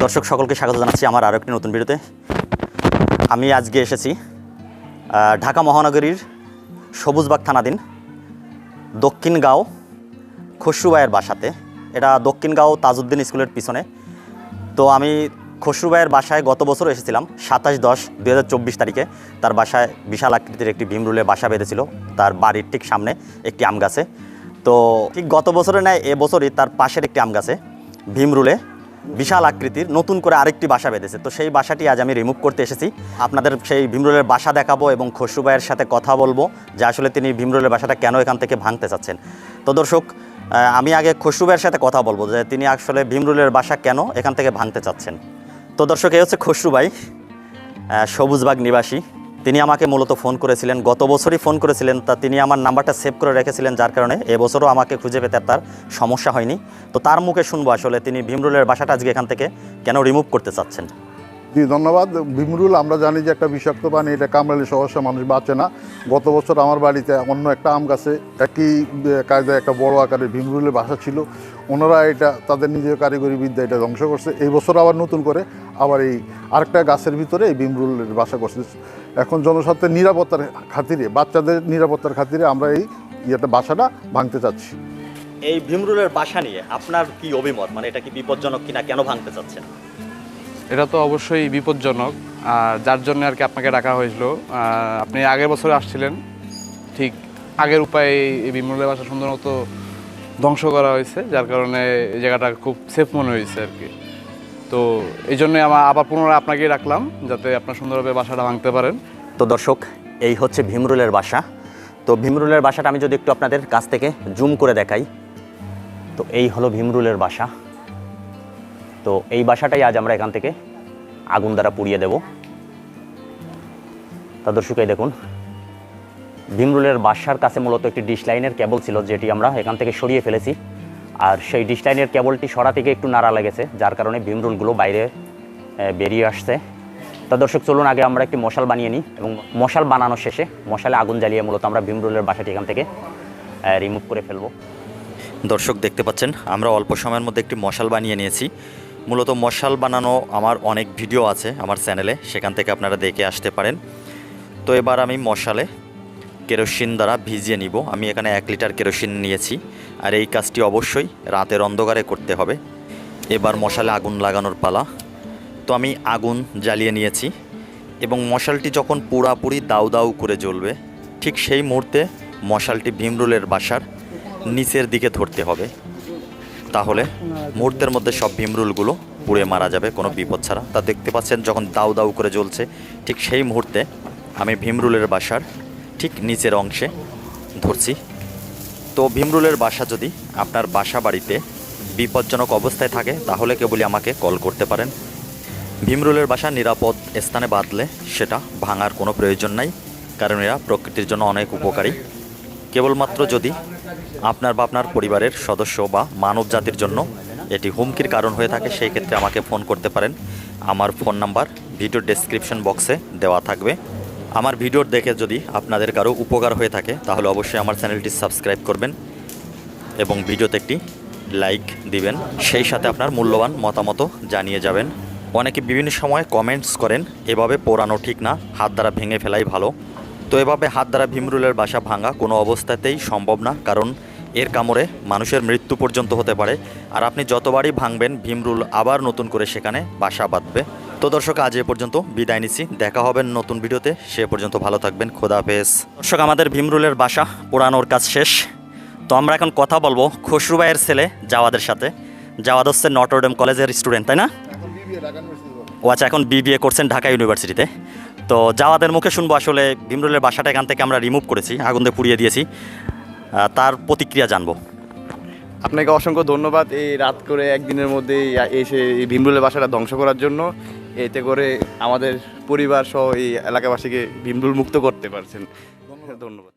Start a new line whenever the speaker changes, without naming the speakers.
দর্শক সকলকে স্বাগত জানাচ্ছি আমার আরও একটি নতুন ভিডিওতে। আমি আজকে এসেছি ঢাকা মহানগরীর সবুজবাগ থানাধীন দক্ষিণগাঁও খসরু ভাইয়ের বাসাতে। এটা দক্ষিণগাঁও তাজউদ্দিন স্কুলের পিছনে। তো আমি খসরু ভাইয়ের বাসায় গত বছর এসেছিলাম 27/10/2024 তারিখে। তার বাসায় বিশাল আকৃতির একটি ভীমরুলে বাসা বেঁধেছিল তার বাড়ির ঠিক সামনে একটি আম গাছে। তো ঠিক গত বছরে নেয় এবছরই তার পাশের একটি আম গাছে ভীমরুলে বিশাল আকৃতির নতুন করে আরেকটি বাসা বেঁধেছে। তো সেই বাসাটি আজ আমি রিমুভ করতে এসেছি। আপনাদের সেই ভীমরুলের বাসা দেখাবো এবং খসরু ভাইয়ের সাথে কথা বলবো যে আসলে তিনি ভীমরুলের বাসাটা কেন এখান থেকে ভাঙতে চাচ্ছেন। তো দর্শক, আমি আগে খসরু ভাইয়ের সাথে কথা বলবো যে তিনি আসলে ভীমরুলের বাসা কেন এখান থেকে ভাঙতে চাচ্ছেন। তো দর্শক, এই হচ্ছে খসরু ভাই, সবুজবাগ নিবাসী। তিনি আমাকে মূলত ফোন করেছিলেন, গত বছরই ফোন করেছিলেন। তা তিনি আমার নাম্বারটা সেভ করে রেখেছিলেন, যার কারণে এবছরও আমাকে খুঁজে পেতে তার সমস্যা হয়নি। তো তার মুখে শুনবো আসলে তিনি ভীমরুলের বাসাটা আজকে এখান থেকে কেন রিমুভ করতে চাচ্ছেন।
জি ধন্যবাদ। ভীমরুল আমরা জানি যে একটা বিষাক্ত প্রাণী, এটা কামড়ালে সহসা মানুষ বাঁচে না। গত বছর আমার বাড়িতে অন্য একটা আম গাছে একই কায়দায় একটা বড় আকারের ভীমরুলের বাসা ছিল। ওনারা এটা তাদের নিজের কারিগরি বিদ্যা এটা ধ্বংস করছে। এই বছর আবার নতুন করে আবার এই আরেকটা গাছের ভিতরে এই ভীমরুলের বাসা করছে। এখন জনস্বার্থের নিরাপত্তার খাতিরে, বাচ্চাদের নিরাপত্তার খাতিরে আমরা এই বাসাটা ভাঙতে চাচ্ছি।
এই ভীমরুলের বাসা নিয়ে আপনার কি অভিমত, মানে এটা কি বিপজ্জনক কিনা, কেন ভাঙতে চাচ্ছেন?
এটা তো অবশ্যই বিপজ্জনক, আর যার জন্য আর কি আপনাকে ডাকা হয়েছিল। আপনি আগের বছরে আসছিলেন, ঠিক আগের উপায়ে এই ভীমরুলের বাসা সুন্দর মতো ধ্বংস করা হয়েছে, যার কারণে এই জায়গাটা খুব সেফ মনে হয়েছে আর কি। তো এই জন্যই আবার পুনরায় আপনাকে রাখলাম যাতে আপনার সুন্দরভাবে বাসাটা ভাঙতে পারেন।
তো দর্শক, এই হচ্ছে ভীমরুলের বাসা। তো ভীমরুলের বাসাটা আমি যদি একটু আপনাদের কাছ থেকে জুম করে দেখাই, তো এই হলো ভীমরুলের বাসা। তো এই বাসাটাই আজ আমরা এখান থেকে আগুন দ্বারা পুড়িয়ে দেব। তা দর্শক, এই দেখুন, ভীমরুলের বাসার কাছে মূলত একটি ডিশ লাইনের কেবল ছিল, যেটি আমরা এখান থেকে সরিয়ে ফেলেছি। আর সেই ডিশ লাইনের কেবলটি সরা থেকে একটু নাড়া লেগেছে, যার কারণে ভীমরুলগুলো বাইরে বেরিয়ে আসছে। তা দর্শক, চলুন আগে আমরা একটি মশাল বানিয়ে নিই এবং মশাল বানানোর শেষে মশালে আগুন জ্বালিয়ে মূলত আমরা ভীমরুলের বাসাটি এখান থেকে রিমুভ করে ফেলবো। দর্শক, দেখতে পাচ্ছেন আমরা অল্প সময়ের মধ্যে একটি মশাল বানিয়ে নিয়েছি। মূলত মশাল বানানো আমার অনেক ভিডিও আছে আমার চ্যানেলে, সেখান থেকে আপনারা দেখে আসতে পারেন। তো এবার আমি মশালে কেরোসিন দ্বারা ভিজিয়ে নিব। আমি এখানে 1 লিটার কেরোসিন নিয়েছি, আর এই কাজটি অবশ্যই রাতের অন্ধকারে করতে হবে। এবার মশালে আগুন লাগানোর পালা। তো আমি আগুন জ্বালিয়ে নিয়েছি এবং মশালটি যখন পুরাপুরি দাউ দাউ করে জ্বলবে, ঠিক সেই মুহূর্তে মশালটি ভীমরুলের বাসার নিচের দিকে ধরতে হবে। তাহলে মুহূর্তের মধ্যে সব ভীমরুলগুলো পুড়ে মারা যাবে কোনো বিপদ ছাড়া। তা দেখতে পাচ্ছেন যখন দাউ দাউ করে জ্বলছে, ঠিক সেই মুহূর্তে আমি ভীমরুলের বাসার ঠিক নিচের অংশে ধরছি। তো ভীমরুলের বাসা যদি আপনার বাসা বাড়িতে বিপজ্জনক অবস্থায় থাকে, তাহলে কেবলই আমাকে কল করতে পারেন। ভীমরুলের বাসা নিরাপদ স্থানে বাঁধলে সেটা ভাঙার কোনো প্রয়োজন নাই, কারণ এরা প্রকৃতির জন্য অনেক উপকারী। কেবলমাত্র যদি আপনার বা আপনার পরিবারের সদস্য বা মানব জাতির জন্য এটি হুমকির কারণ হয়ে থাকে, সেই ক্ষেত্রে আমাকে ফোন করতে পারেন। আমার ফোন নাম্বার ভিডিও ডেসক্রিপশন বক্সে দেওয়া থাকবে। আমার ভিডিও দেখে যদি আপনাদের কারো উপকার হয়ে থাকে, তাহলে অবশ্যই আমার চ্যানেলটি সাবস্ক্রাইব করবেন এবং ভিডিওতে একটি লাইক দিবেন। সেই সাথে আপনার মূল্যবান মতামতও জানিয়ে যাবেন। অনেকে বিভিন্ন সময় কমেন্টস করেন এভাবে পোড়ানো ঠিক না, হাত দ্বারা ভেঙে ফেলাই ভালো। তো এভাবে হাত দ্বারা ভীমরুলের বাসা ভাঙা কোনো অবস্থাতেই সম্ভব না, কারণ এর কামড়ে মানুষের মৃত্যু পর্যন্ত হতে পারে। আর আপনি যতবারই ভাঙবেন, ভীমরুল আবার নতুন করে সেখানে বাসা বাঁধবে। তো দর্শক, আজ এ পর্যন্ত বিদায় নিচ্ছি। দেখা হবে নতুন ভিডিওতে, সে পর্যন্ত ভালো থাকবেন। খোদা হাফেজ। দর্শক, আমাদের ভীমরুলের বাসা পোড়ানোর কাজ শেষ। তো আমরা এখন কথা বলবো খসরু ভাইয়ের ছেলে জাওয়াদের সাথে। জাওয়াদ হচ্ছে নটরডেম কলেজের স্টুডেন্ট, তাই না? ও আচ্ছা, এখন বিবিএ করছেন ঢাকা ইউনিভার্সিটিতে। তো জাওয়াদের মুখে শুনবো আসলে ভীমরুলের বাসাটা এখান থেকে আমরা রিমুভ করেছি, আগুন দিয়ে পুড়িয়ে দিয়েছি, তার প্রতিক্রিয়া জানবো।
আপনাকে অসংখ্য ধন্যবাদ এই রাত করে একদিনের মধ্যে এসে এই ভীমরুলের বাসাটা ধ্বংস করার জন্য। এতে করে আমাদের পরিবার সহ এই এলাকাবাসীকে ভীমরুল মুক্ত করতে পারছেন। ধন্যবাদ।